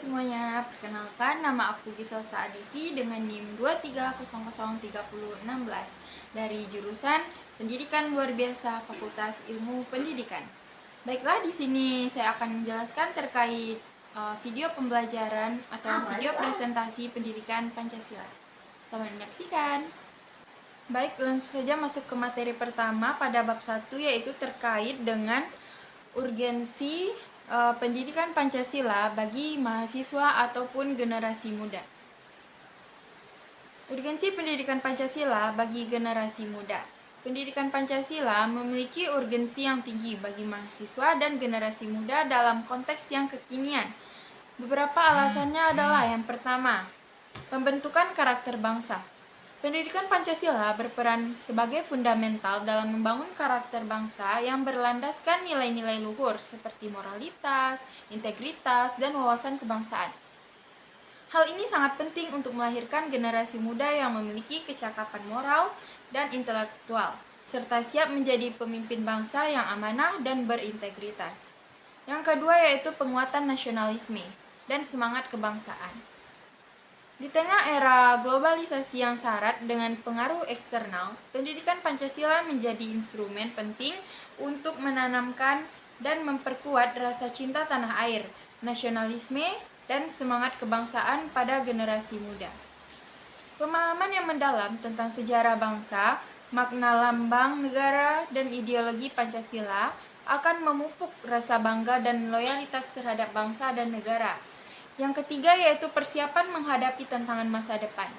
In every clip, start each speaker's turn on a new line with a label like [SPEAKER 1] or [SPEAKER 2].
[SPEAKER 1] semuanya, perkenalkan nama aku Gisel Saadifi dengan NIM 23003016 dari jurusan Pendidikan Luar Biasa Fakultas Ilmu Pendidikan. Baiklah, di sini saya akan menjelaskan terkait video pembelajaran atau video presentasi pendidikan Pancasila. Selamat menyaksikan. Baik, langsung saja masuk ke materi pertama pada bab 1, yaitu terkait dengan urgensi pendidikan Pancasila bagi mahasiswa ataupun generasi muda. Urgensi pendidikan Pancasila bagi generasi muda. Pendidikan Pancasila memiliki urgensi yang tinggi bagi mahasiswa dan generasi muda dalam konteks yang kekinian. Beberapa alasannya adalah: yang pertama, pembentukan karakter bangsa. Pendidikan Pancasila berperan sebagai fundamental dalam membangun karakter bangsa yang berlandaskan nilai-nilai luhur seperti moralitas, integritas, dan wawasan kebangsaan. Hal ini sangat penting untuk melahirkan generasi muda yang memiliki kecakapan moral dan intelektual, serta siap menjadi pemimpin bangsa yang amanah dan berintegritas. Yang kedua yaitu penguatan nasionalisme dan semangat kebangsaan. Di tengah era globalisasi yang syarat dengan pengaruh eksternal, pendidikan Pancasila menjadi instrumen penting untuk menanamkan dan memperkuat rasa cinta tanah air, nasionalisme, dan semangat kebangsaan pada generasi muda. Pemahaman yang mendalam tentang sejarah bangsa, makna lambang negara, dan ideologi Pancasila akan memupuk rasa bangga dan loyalitas terhadap bangsa dan negara. Yang ketiga yaitu persiapan menghadapi tantangan masa depan.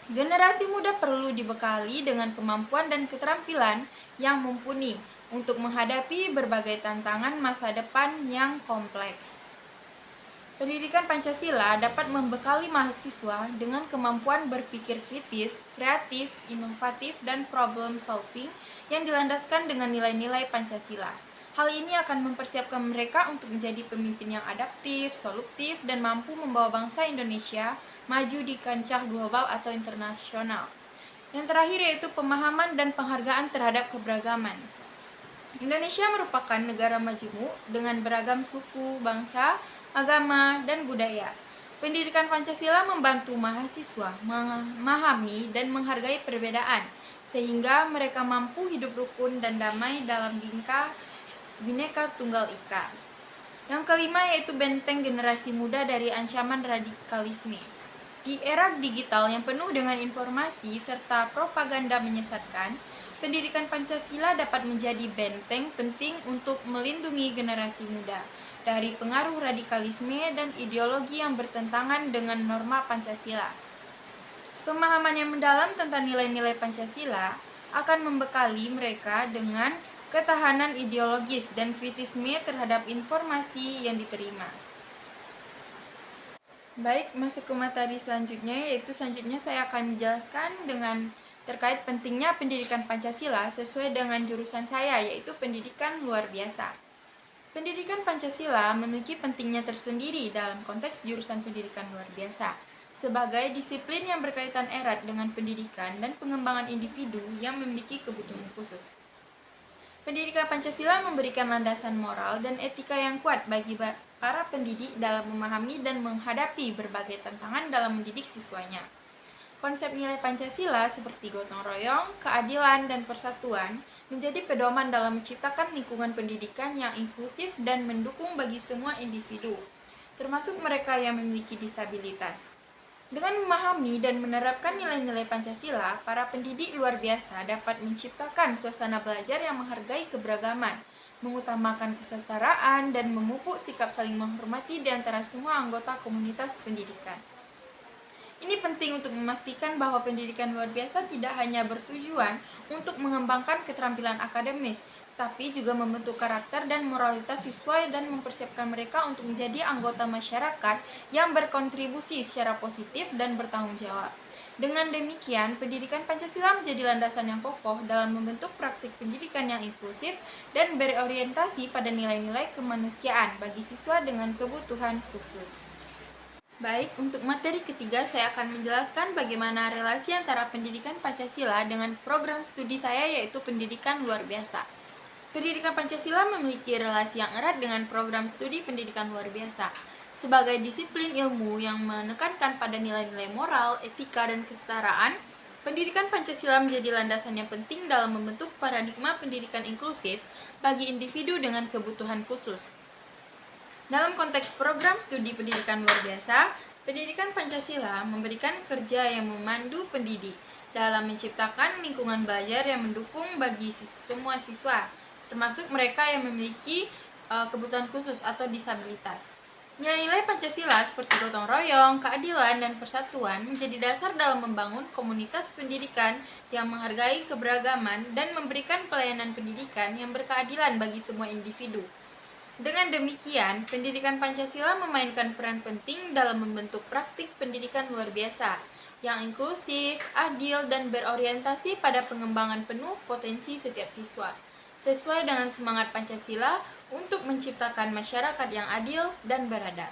[SPEAKER 1] Generasi muda perlu dibekali dengan kemampuan dan keterampilan yang mumpuni untuk menghadapi berbagai tantangan masa depan yang kompleks. Pendidikan Pancasila dapat membekali mahasiswa dengan kemampuan berpikir kritis, kreatif, inovatif, dan problem solving yang dilandaskan dengan nilai-nilai Pancasila. Hal ini akan mempersiapkan mereka untuk menjadi pemimpin yang adaptif, solutif, dan mampu membawa bangsa Indonesia maju di kancah global atau internasional. Yang terakhir yaitu pemahaman dan penghargaan terhadap keberagaman. Indonesia merupakan negara majemuk dengan beragam suku, bangsa, agama, dan budaya. Pendidikan Pancasila membantu mahasiswa memahami dan menghargai perbedaan, sehingga mereka mampu hidup rukun dan damai dalam Bhinneka Tunggal Ika. Yang kelima yaitu benteng generasi muda dari ancaman radikalisme. Di era digital yang penuh dengan informasi serta propaganda menyesatkan, pendidikan Pancasila dapat menjadi benteng penting untuk melindungi generasi muda dari pengaruh radikalisme dan ideologi yang bertentangan dengan norma Pancasila. Pemahaman yang mendalam tentang nilai-nilai Pancasila akan membekali mereka dengan ketahanan ideologis dan kritisme terhadap informasi yang diterima. Baik, masuk ke materi selanjutnya, yaitu selanjutnya saya akan menjelaskan dengan terkait pentingnya pendidikan Pancasila sesuai dengan jurusan saya, yaitu pendidikan luar biasa. Pendidikan Pancasila memiliki pentingnya tersendiri dalam konteks jurusan pendidikan luar biasa, sebagai disiplin yang berkaitan erat dengan pendidikan dan pengembangan individu yang memiliki kebutuhan khusus. Pendidikan Pancasila memberikan landasan moral dan etika yang kuat bagi para pendidik dalam memahami dan menghadapi berbagai tantangan dalam mendidik siswanya. Konsep nilai Pancasila seperti gotong royong, keadilan, dan persatuan menjadi pedoman dalam menciptakan lingkungan pendidikan yang inklusif dan mendukung bagi semua individu, termasuk mereka yang memiliki disabilitas. Dengan memahami dan menerapkan nilai-nilai Pancasila, para pendidik luar biasa dapat menciptakan suasana belajar yang menghargai keberagaman, mengutamakan kesetaraan, dan memupuk sikap saling menghormati di antara semua anggota komunitas pendidikan. Ini penting untuk memastikan bahwa pendidikan luar biasa tidak hanya bertujuan untuk mengembangkan keterampilan akademis, tapi juga membentuk karakter dan moralitas siswa dan mempersiapkan mereka untuk menjadi anggota masyarakat yang berkontribusi secara positif dan bertanggung jawab. Dengan demikian, pendidikan Pancasila menjadi landasan yang kokoh dalam membentuk praktik pendidikan yang inklusif dan berorientasi pada nilai-nilai kemanusiaan bagi siswa dengan kebutuhan khusus. Baik, untuk materi ketiga saya akan menjelaskan bagaimana relasi antara pendidikan Pancasila dengan program studi saya, yaitu pendidikan luar biasa. Pendidikan Pancasila memiliki relasi yang erat dengan program studi pendidikan luar biasa, sebagai disiplin ilmu yang menekankan pada nilai-nilai moral, etika, dan kesetaraan. Pendidikan Pancasila menjadi landasan yang penting dalam membentuk paradigma pendidikan inklusif bagi individu dengan kebutuhan khusus. Dalam konteks program studi pendidikan luar biasa, pendidikan Pancasila memberikan kerja yang memandu pendidik dalam menciptakan lingkungan belajar yang mendukung bagi semua siswa, termasuk mereka yang memiliki kebutuhan khusus atau disabilitas. Nilai-nilai Pancasila seperti gotong royong, keadilan, dan persatuan menjadi dasar dalam membangun komunitas pendidikan yang menghargai keberagaman dan memberikan pelayanan pendidikan yang berkeadilan bagi semua individu. Dengan demikian, pendidikan Pancasila memainkan peran penting dalam membentuk praktik pendidikan luar biasa yang inklusif, adil, dan berorientasi pada pengembangan penuh potensi setiap siswa, sesuai dengan semangat Pancasila untuk menciptakan masyarakat yang adil dan beradab.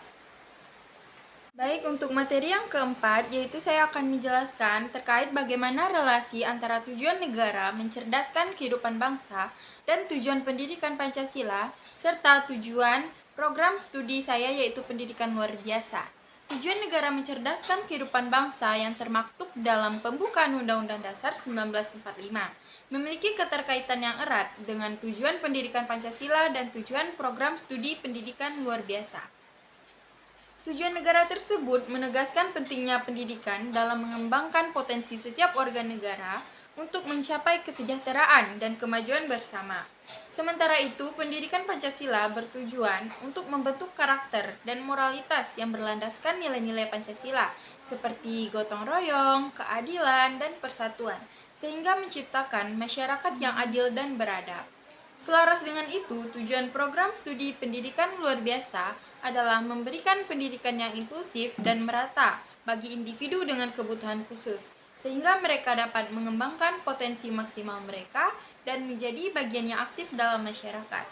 [SPEAKER 1] Baik, untuk materi yang keempat, yaitu saya akan menjelaskan terkait bagaimana relasi antara tujuan negara mencerdaskan kehidupan bangsa dan tujuan pendidikan Pancasila, serta tujuan program studi saya yaitu pendidikan luar biasa. Tujuan negara mencerdaskan kehidupan bangsa yang termaktub dalam pembukaan Undang-Undang Dasar 1945 memiliki keterkaitan yang erat dengan tujuan pendidikan Pancasila dan tujuan program studi pendidikan luar biasa. Tujuan negara tersebut menegaskan pentingnya pendidikan dalam mengembangkan potensi setiap warga negara untuk mencapai kesejahteraan dan kemajuan bersama. Sementara itu, pendidikan Pancasila bertujuan untuk membentuk karakter dan moralitas yang berlandaskan nilai-nilai Pancasila seperti gotong royong, keadilan, dan persatuan, sehingga menciptakan masyarakat yang adil dan beradab. Selaras dengan itu, tujuan program studi pendidikan luar biasa adalah memberikan pendidikan yang inklusif dan merata bagi individu dengan kebutuhan khusus, sehingga mereka dapat mengembangkan potensi maksimal mereka dan menjadi bagian yang aktif dalam masyarakat.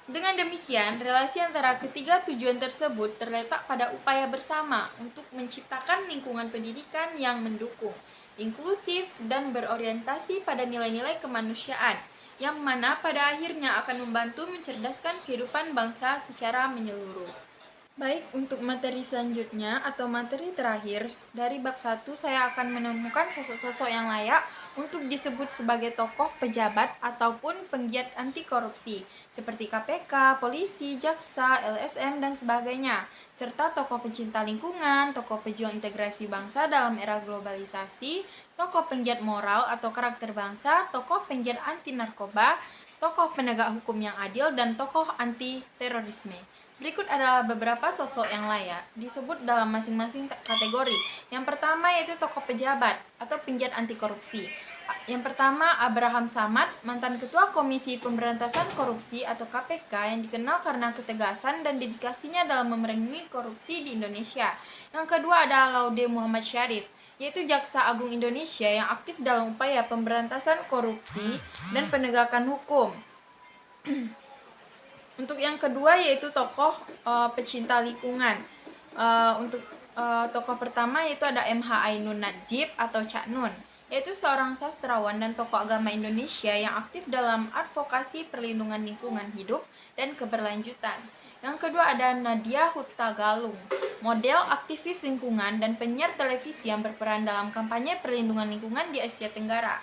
[SPEAKER 1] Dengan demikian, relasi antara ketiga tujuan tersebut terletak pada upaya bersama untuk menciptakan lingkungan pendidikan yang mendukung, inklusif, dan berorientasi pada nilai-nilai kemanusiaan, yang mana pada akhirnya akan membantu mencerdaskan kehidupan bangsa secara menyeluruh. Baik, untuk materi selanjutnya atau materi terakhir dari bab 1, saya akan menemukan sosok-sosok yang layak untuk disebut sebagai tokoh pejabat ataupun penggiat anti korupsi seperti KPK, polisi, jaksa, LSM, dan sebagainya, serta tokoh pencinta lingkungan, tokoh pejuang integrasi bangsa dalam era globalisasi, tokoh penggiat moral atau karakter bangsa, tokoh penggiat anti narkoba, tokoh penegak hukum yang adil, dan tokoh anti terorisme. Berikut adalah beberapa sosok yang layak disebut dalam masing-masing kategori. Yang pertama yaitu tokoh pejabat atau penggiat anti korupsi. Yang pertama, Abraham Samad, mantan Ketua Komisi Pemberantasan Korupsi atau KPK yang dikenal karena ketegasan dan dedikasinya dalam memerangi korupsi di Indonesia. Yang kedua ada Laude Muhammad Syarif, yaitu Jaksa Agung Indonesia yang aktif dalam upaya pemberantasan korupsi dan penegakan hukum. Untuk yang kedua yaitu tokoh pecinta lingkungan. Untuk tokoh pertama yaitu ada MH Ainun Nadjib atau Cak Nun, yaitu seorang sastrawan dan tokoh agama Indonesia yang aktif dalam advokasi perlindungan lingkungan hidup dan keberlanjutan. Yang kedua ada Nadia Hutagalung, model, aktivis lingkungan, dan penyiar televisi yang berperan dalam kampanye perlindungan lingkungan di Asia Tenggara.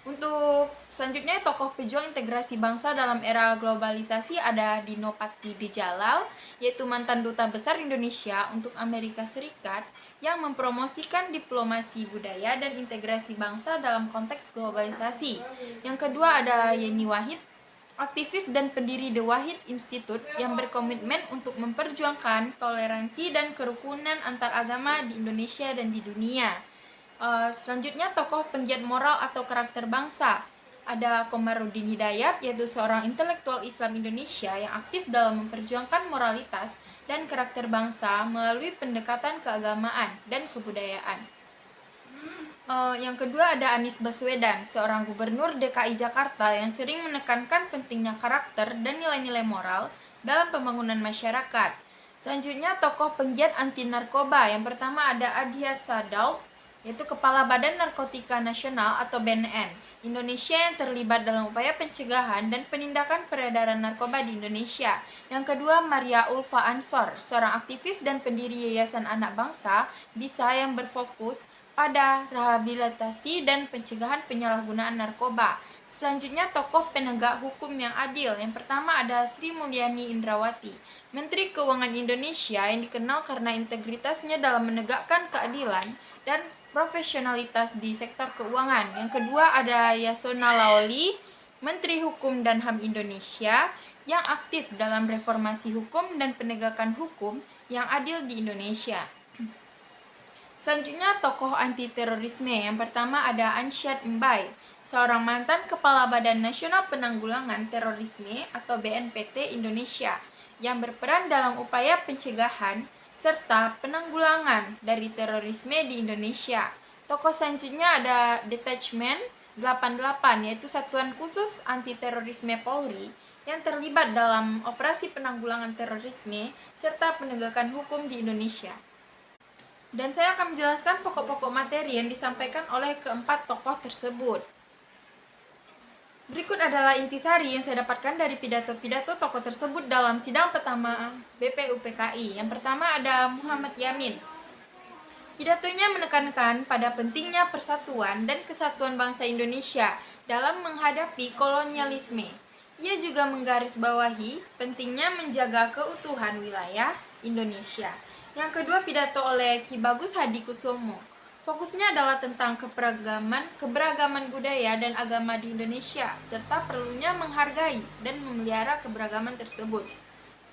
[SPEAKER 1] Untuk selanjutnya tokoh pejuang integrasi bangsa dalam era globalisasi ada Dino Patijalal, yaitu mantan duta besar Indonesia untuk Amerika Serikat yang mempromosikan diplomasi budaya dan integrasi bangsa dalam konteks globalisasi. Yang kedua ada Yeni Wahid, aktivis dan pendiri The Wahid Institute yang berkomitmen untuk memperjuangkan toleransi dan kerukunan antar agama di Indonesia dan di dunia. Selanjutnya tokoh penggiat moral atau karakter bangsa ada Komarudin Hidayat, yaitu seorang intelektual Islam Indonesia yang aktif dalam memperjuangkan moralitas dan karakter bangsa melalui pendekatan keagamaan dan kebudayaan. Yang kedua ada Anies Baswedan, seorang gubernur DKI Jakarta yang sering menekankan pentingnya karakter dan nilai-nilai moral dalam pembangunan masyarakat. Selanjutnya tokoh penggiat anti narkoba. Yang pertama ada Adhia Sadau, yaitu Kepala Badan Narkotika Nasional atau BNN Indonesia yang terlibat dalam upaya pencegahan dan penindakan peredaran narkoba di Indonesia. Yang kedua, Maria Ulfa Ansor, seorang aktivis dan pendiri Yayasan Anak Bangsa BISA yang berfokus pada rehabilitasi dan pencegahan penyalahgunaan narkoba. Selanjutnya, tokoh penegak hukum yang adil. Yang pertama ada Sri Mulyani Indrawati, Menteri Keuangan Indonesia yang dikenal karena integritasnya dalam menegakkan keadilan dan profesionalitas di sektor keuangan. Yang kedua ada Yasona Lawli, Menteri Hukum dan HAM Indonesia yang aktif dalam reformasi hukum dan penegakan hukum yang adil di Indonesia. Selanjutnya tokoh anti terorisme. Yang pertama ada Ansyad Mbai, seorang mantan Kepala Badan Nasional Penanggulangan Terorisme atau BNPT Indonesia yang berperan dalam upaya pencegahan serta penanggulangan dari terorisme di Indonesia. Tokoh selanjutnya ada Detachment 88, yaitu Satuan Khusus Anti Terorisme Polri yang terlibat dalam operasi penanggulangan terorisme serta penegakan hukum di Indonesia. Dan saya akan menjelaskan pokok-pokok materi yang disampaikan oleh keempat tokoh tersebut. Berikut adalah intisari yang saya dapatkan dari pidato-pidato tokoh tersebut dalam sidang pertama BPUPKI. Yang pertama ada Muhammad Yamin. Pidatonya menekankan pada pentingnya persatuan dan kesatuan bangsa Indonesia dalam menghadapi kolonialisme. Ia juga menggarisbawahi pentingnya menjaga keutuhan wilayah Indonesia. Yang kedua, pidato oleh Ki Bagus Hadikusumo. Fokusnya adalah tentang keberagaman budaya dan agama di Indonesia, serta perlunya menghargai dan memelihara keberagaman tersebut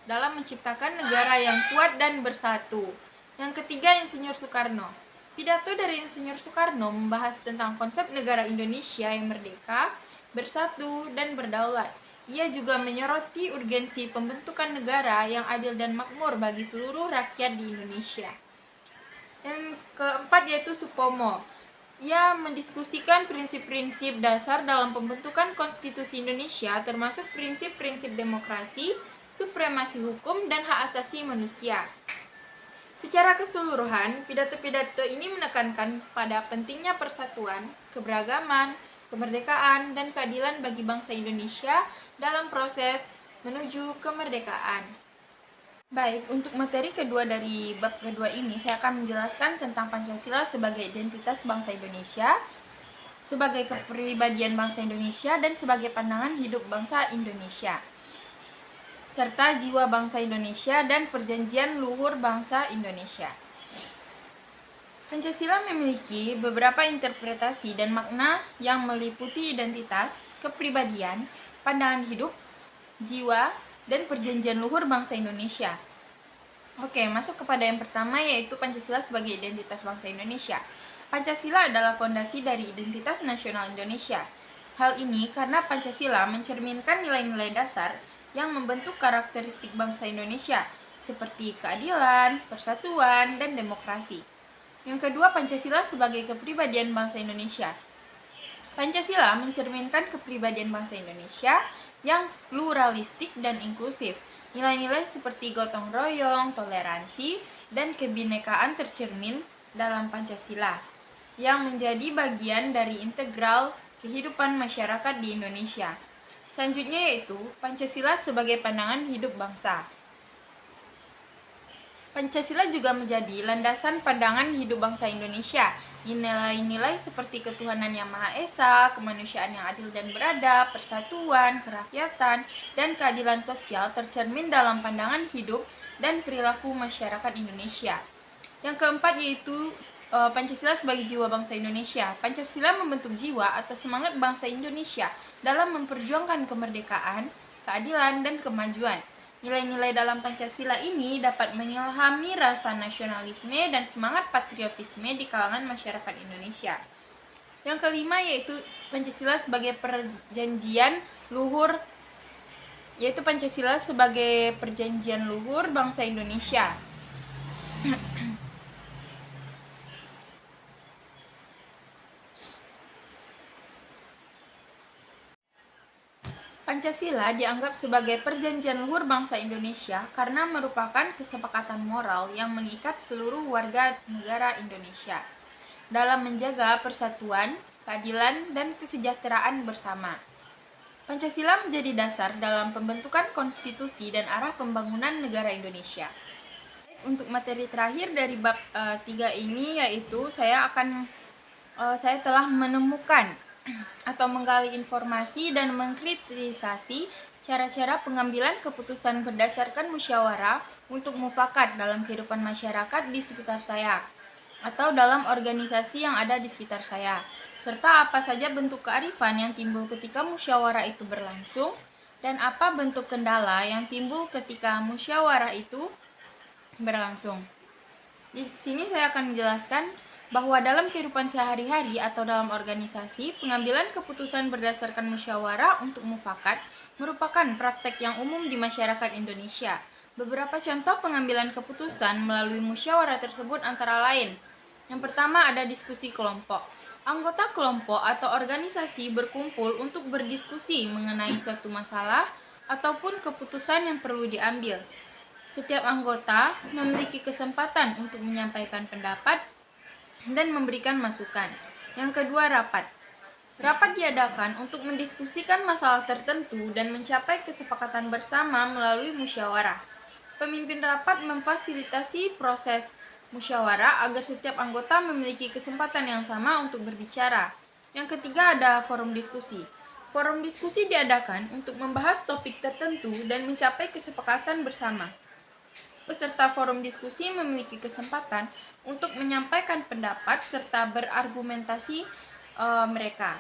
[SPEAKER 1] dalam menciptakan negara yang kuat dan bersatu. Yang ketiga, Insinyur Soekarno. Pidato dari Insinyur Soekarno membahas tentang konsep negara Indonesia yang merdeka, bersatu, dan berdaulat. Ia juga menyoroti urgensi pembentukan negara yang adil dan makmur bagi seluruh rakyat di Indonesia. Yang keempat yaitu Supomo. Ia mendiskusikan prinsip-prinsip dasar dalam pembentukan konstitusi Indonesia, termasuk prinsip-prinsip demokrasi, supremasi hukum, dan hak asasi manusia. Secara keseluruhan, pidato-pidato ini menekankan pada pentingnya persatuan, keberagaman, kemerdekaan, dan keadilan bagi bangsa Indonesia dalam proses menuju kemerdekaan. Baik, untuk materi kedua dari bab kedua ini, saya akan menjelaskan tentang Pancasila sebagai identitas bangsa Indonesia, sebagai kepribadian bangsa Indonesia, dan sebagai pandangan hidup bangsa Indonesia, serta jiwa bangsa Indonesia dan perjanjian luhur bangsa Indonesia. Pancasila memiliki beberapa interpretasi dan makna yang meliputi identitas, kepribadian, pandangan hidup, jiwa, dan perjanjian luhur bangsa Indonesia. Oke, masuk kepada yang pertama yaitu Pancasila sebagai identitas bangsa Indonesia. Pancasila adalah fondasi dari identitas nasional Indonesia. Hal ini karena Pancasila mencerminkan nilai-nilai dasar yang membentuk karakteristik bangsa Indonesia, seperti keadilan, persatuan, dan demokrasi. Yang kedua, Pancasila sebagai kepribadian bangsa Indonesia. Pancasila mencerminkan kepribadian bangsa Indonesia yang pluralistik dan inklusif. Nilai-nilai seperti gotong royong, toleransi, dan kebinekaan tercermin dalam Pancasila, yang menjadi bagian dari integral kehidupan masyarakat di Indonesia. Selanjutnya yaitu Pancasila sebagai pandangan hidup bangsa. Pancasila juga menjadi landasan pandangan hidup bangsa Indonesia. Nilai-nilai seperti ketuhanan yang Maha Esa, kemanusiaan yang adil dan beradab, persatuan, kerakyatan, dan keadilan sosial tercermin dalam pandangan hidup dan perilaku masyarakat Indonesia. Yang keempat yaitu Pancasila sebagai jiwa bangsa Indonesia. Pancasila membentuk jiwa atau semangat bangsa Indonesia dalam memperjuangkan kemerdekaan, keadilan, dan kemajuan. Nilai-nilai dalam Pancasila ini dapat mengilhami rasa nasionalisme dan semangat patriotisme di kalangan masyarakat Indonesia. Yang kelima yaitu Pancasila sebagai perjanjian luhur, yaitu Pancasila sebagai perjanjian luhur bangsa Indonesia. Pancasila dianggap sebagai perjanjian luhur bangsa Indonesia karena merupakan kesepakatan moral yang mengikat seluruh warga negara Indonesia. dalam menjaga persatuan, keadilan, dan kesejahteraan bersama. Pancasila menjadi dasar dalam pembentukan konstitusi dan arah pembangunan negara Indonesia. Untuk materi terakhir dari bab 3 ini yaitu saya telah menemukan atau menggali informasi dan mengkritisasi cara-cara pengambilan keputusan berdasarkan musyawarah untuk mufakat dalam kehidupan masyarakat di sekitar saya atau dalam organisasi yang ada di sekitar saya, serta apa saja bentuk kearifan yang timbul ketika musyawarah itu berlangsung dan apa bentuk kendala yang timbul ketika musyawarah itu berlangsung. Di sini saya akan menjelaskan bahwa dalam kehidupan sehari-hari atau dalam organisasi, pengambilan keputusan berdasarkan musyawarah untuk mufakat merupakan praktek yang umum di masyarakat Indonesia. Beberapa contoh pengambilan keputusan melalui musyawarah tersebut antara lain. Yang pertama ada diskusi kelompok. Anggota kelompok atau organisasi berkumpul untuk berdiskusi mengenai suatu masalah ataupun keputusan yang perlu diambil. Setiap anggota memiliki kesempatan untuk menyampaikan pendapat dan memberikan masukan. Yang kedua, rapat. Rapat diadakan untuk mendiskusikan masalah tertentu dan mencapai kesepakatan bersama melalui musyawarah. Pemimpin rapat memfasilitasi proses musyawarah agar setiap anggota memiliki kesempatan yang sama untuk berbicara. Yang ketiga ada forum diskusi. Forum diskusi diadakan untuk membahas topik tertentu dan mencapai kesepakatan bersama. Peserta forum diskusi memiliki kesempatan untuk menyampaikan pendapat serta berargumentasi mereka.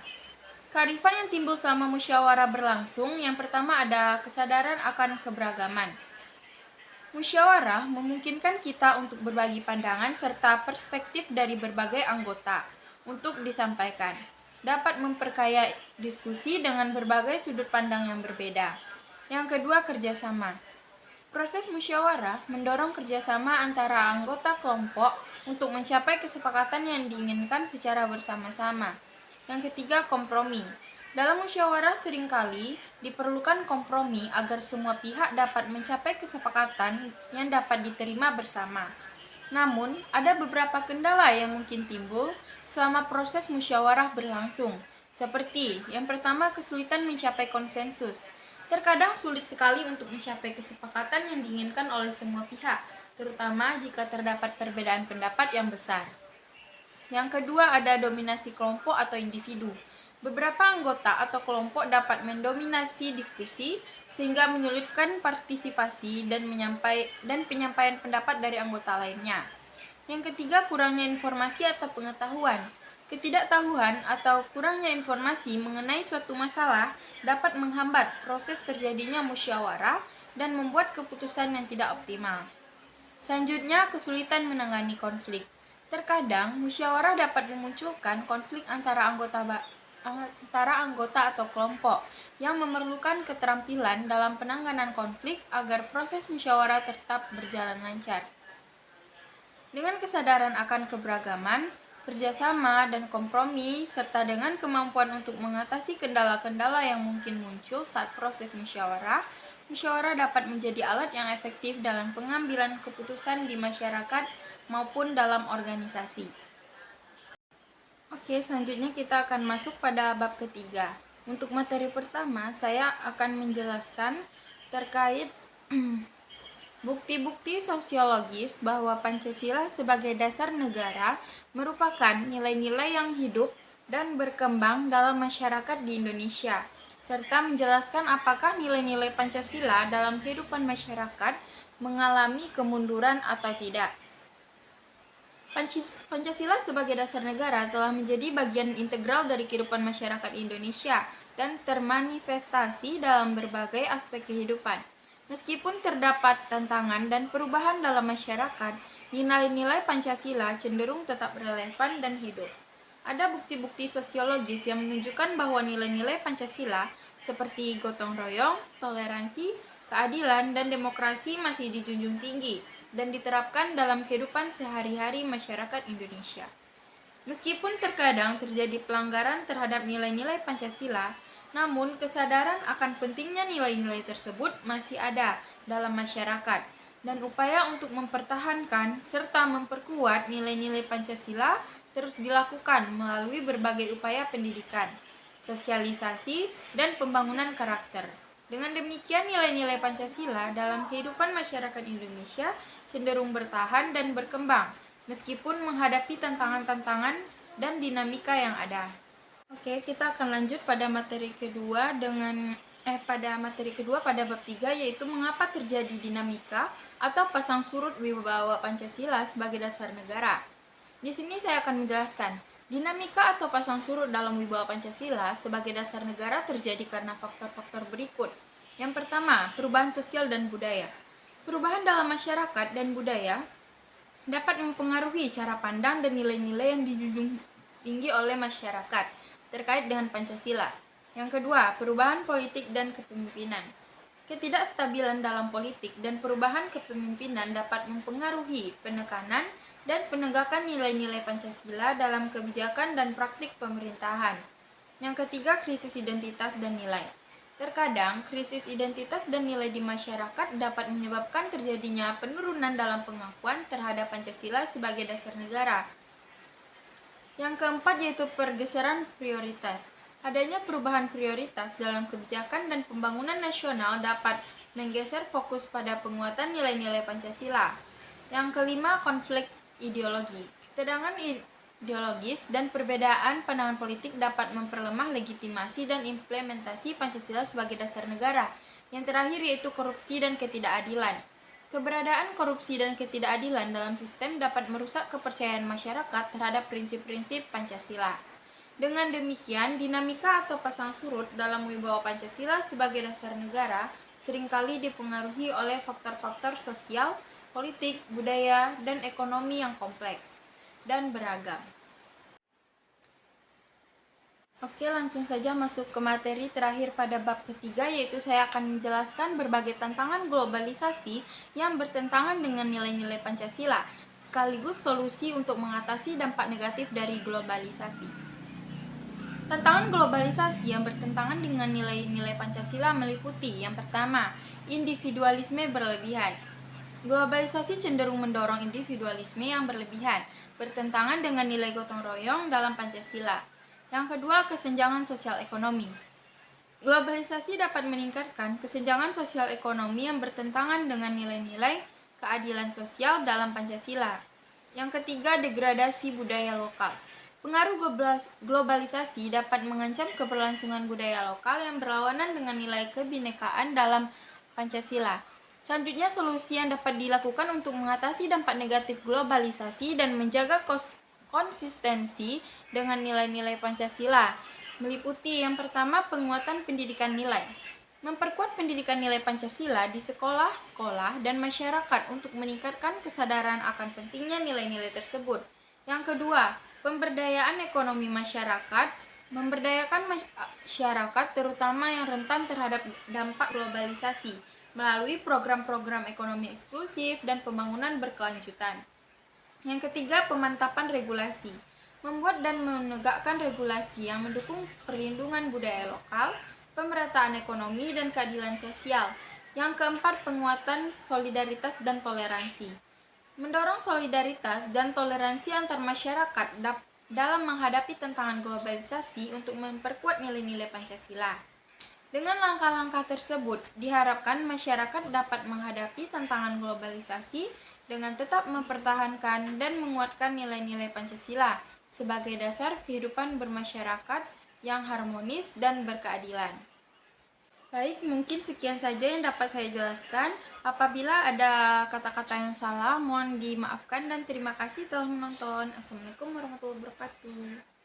[SPEAKER 1] Kearifan yang timbul selama musyawarah berlangsung, yang pertama ada kesadaran akan keberagaman. Musyawarah memungkinkan kita untuk berbagi pandangan serta perspektif dari berbagai anggota untuk disampaikan. Dapat memperkaya diskusi dengan berbagai sudut pandang yang berbeda. Yang kedua, kerjasama. Proses musyawarah mendorong kerjasama antara anggota kelompok untuk mencapai kesepakatan yang diinginkan secara bersama-sama. Yang ketiga, kompromi. Dalam musyawarah seringkali diperlukan kompromi agar semua pihak dapat mencapai kesepakatan yang dapat diterima bersama. Namun, ada beberapa kendala yang mungkin timbul selama proses musyawarah berlangsung. Seperti, yang pertama, kesulitan mencapai konsensus. Terkadang sulit sekali untuk mencapai kesepakatan yang diinginkan oleh semua pihak, terutama jika terdapat perbedaan pendapat yang besar. Yang kedua ada dominasi kelompok atau individu. Beberapa anggota atau kelompok dapat mendominasi diskusi sehingga menyulitkan partisipasi dan penyampaian pendapat dari anggota lainnya. Yang ketiga, kurangnya informasi atau pengetahuan. Ketidaktahuan atau kurangnya informasi mengenai suatu masalah dapat menghambat proses terjadinya musyawarah dan membuat keputusan yang tidak optimal. Selanjutnya, kesulitan menangani konflik. Terkadang, musyawarah dapat memunculkan konflik antara anggota atau kelompok yang memerlukan keterampilan dalam penanganan konflik agar proses musyawarah tetap berjalan lancar. Dengan kesadaran akan keberagaman, kerjasama, dan kompromi, serta dengan kemampuan untuk mengatasi kendala-kendala yang mungkin muncul saat proses musyawarah, musyawarah dapat menjadi alat yang efektif dalam pengambilan keputusan di masyarakat maupun dalam organisasi. Oke, selanjutnya kita akan masuk pada bab ketiga. Untuk materi pertama, saya akan menjelaskan terkait bukti-bukti sosiologis bahwa Pancasila sebagai dasar negara merupakan nilai-nilai yang hidup dan berkembang dalam masyarakat di Indonesia, serta menjelaskan apakah nilai-nilai Pancasila dalam kehidupan masyarakat mengalami kemunduran atau tidak. Pancasila sebagai dasar negara telah menjadi bagian integral dari kehidupan masyarakat Indonesia dan termanifestasi dalam berbagai aspek kehidupan. Meskipun terdapat tantangan dan perubahan dalam masyarakat, nilai-nilai Pancasila cenderung tetap relevan dan hidup. Ada bukti-bukti sosiologis yang menunjukkan bahwa nilai-nilai Pancasila seperti gotong royong, toleransi, keadilan, dan demokrasi masih dijunjung tinggi dan diterapkan dalam kehidupan sehari-hari masyarakat Indonesia. Meskipun terkadang terjadi pelanggaran terhadap nilai-nilai Pancasila, namun kesadaran akan pentingnya nilai-nilai tersebut masih ada dalam masyarakat, dan upaya untuk mempertahankan serta memperkuat nilai-nilai Pancasila terus dilakukan melalui berbagai upaya pendidikan, sosialisasi, dan pembangunan karakter. Dengan demikian, nilai-nilai Pancasila dalam kehidupan masyarakat Indonesia cenderung bertahan dan berkembang, meskipun menghadapi tantangan-tantangan dan dinamika yang ada. Oke, kita akan lanjut pada materi kedua pada bab 3, yaitu mengapa terjadi dinamika atau pasang surut wibawa Pancasila sebagai dasar negara. Di sini saya akan menjelaskan, dinamika atau pasang surut dalam wibawa Pancasila sebagai dasar negara terjadi karena faktor-faktor berikut. Yang pertama, perubahan sosial dan budaya. Perubahan dalam masyarakat dan budaya dapat mempengaruhi cara pandang dan nilai-nilai yang dijunjung tinggi oleh masyarakat terkait dengan Pancasila. Yang kedua, perubahan politik dan kepemimpinan. Ketidakstabilan dalam politik dan perubahan kepemimpinan dapat mempengaruhi penekanan dan penegakan nilai-nilai Pancasila dalam kebijakan dan praktik pemerintahan. Yang ketiga, krisis identitas dan nilai. Terkadang, krisis identitas dan nilai di masyarakat dapat menyebabkan terjadinya penurunan dalam pengakuan terhadap Pancasila sebagai dasar negara. Yang keempat yaitu pergeseran prioritas. Adanya perubahan prioritas dalam kebijakan dan pembangunan nasional dapat menggeser fokus pada penguatan nilai-nilai Pancasila. Yang kelima, konflik ideologi. Ketegangan ideologis dan perbedaan pandangan politik dapat memperlemah legitimasi dan implementasi Pancasila sebagai dasar negara. Yang terakhir yaitu korupsi dan ketidakadilan. Keberadaan korupsi dan ketidakadilan dalam sistem dapat merusak kepercayaan masyarakat terhadap prinsip-prinsip Pancasila. Dengan demikian, dinamika atau pasang surut dalam wibawa Pancasila sebagai dasar negara seringkali dipengaruhi oleh faktor-faktor sosial, politik, budaya, dan ekonomi yang kompleks dan beragam. Oke, langsung saja masuk ke materi terakhir pada bab ketiga, yaitu saya akan menjelaskan berbagai tantangan globalisasi yang bertentangan dengan nilai-nilai Pancasila, sekaligus solusi untuk mengatasi dampak negatif dari globalisasi. Tantangan globalisasi yang bertentangan dengan nilai-nilai Pancasila meliputi yang pertama, individualisme berlebihan. Globalisasi cenderung mendorong individualisme yang berlebihan, bertentangan dengan nilai gotong royong dalam Pancasila. Yang kedua, kesenjangan sosial ekonomi. Globalisasi dapat meningkatkan kesenjangan sosial ekonomi yang bertentangan dengan nilai-nilai keadilan sosial dalam Pancasila. Yang ketiga, degradasi budaya lokal. Pengaruh globalisasi dapat mengancam keberlangsungan budaya lokal yang berlawanan dengan nilai kebinekaan dalam Pancasila. Selanjutnya, solusi yang dapat dilakukan untuk mengatasi dampak negatif globalisasi dan menjaga konsistensi dengan nilai-nilai Pancasila meliputi yang pertama, penguatan pendidikan nilai. Memperkuat pendidikan nilai Pancasila di sekolah-sekolah dan masyarakat untuk meningkatkan kesadaran akan pentingnya nilai-nilai tersebut. Yang kedua, pemberdayaan ekonomi masyarakat. Memberdayakan masyarakat terutama yang rentan terhadap dampak globalisasi melalui program-program ekonomi eksklusif dan pembangunan berkelanjutan. Yang ketiga, pemantapan regulasi. Membuat dan menegakkan regulasi yang mendukung perlindungan budaya lokal, pemerataan ekonomi, dan keadilan sosial. Yang keempat, penguatan solidaritas dan toleransi. Mendorong solidaritas dan toleransi antar masyarakat dalam menghadapi tantangan globalisasi untuk memperkuat nilai-nilai Pancasila. Dengan langkah-langkah tersebut, diharapkan masyarakat dapat menghadapi tantangan globalisasi dengan tetap mempertahankan dan menguatkan nilai-nilai Pancasila sebagai dasar kehidupan bermasyarakat yang harmonis dan berkeadilan. Baik, mungkin sekian saja yang dapat saya jelaskan. Apabila ada kata-kata yang salah, mohon dimaafkan dan terima kasih telah menonton. Assalamualaikum warahmatullahi wabarakatuh.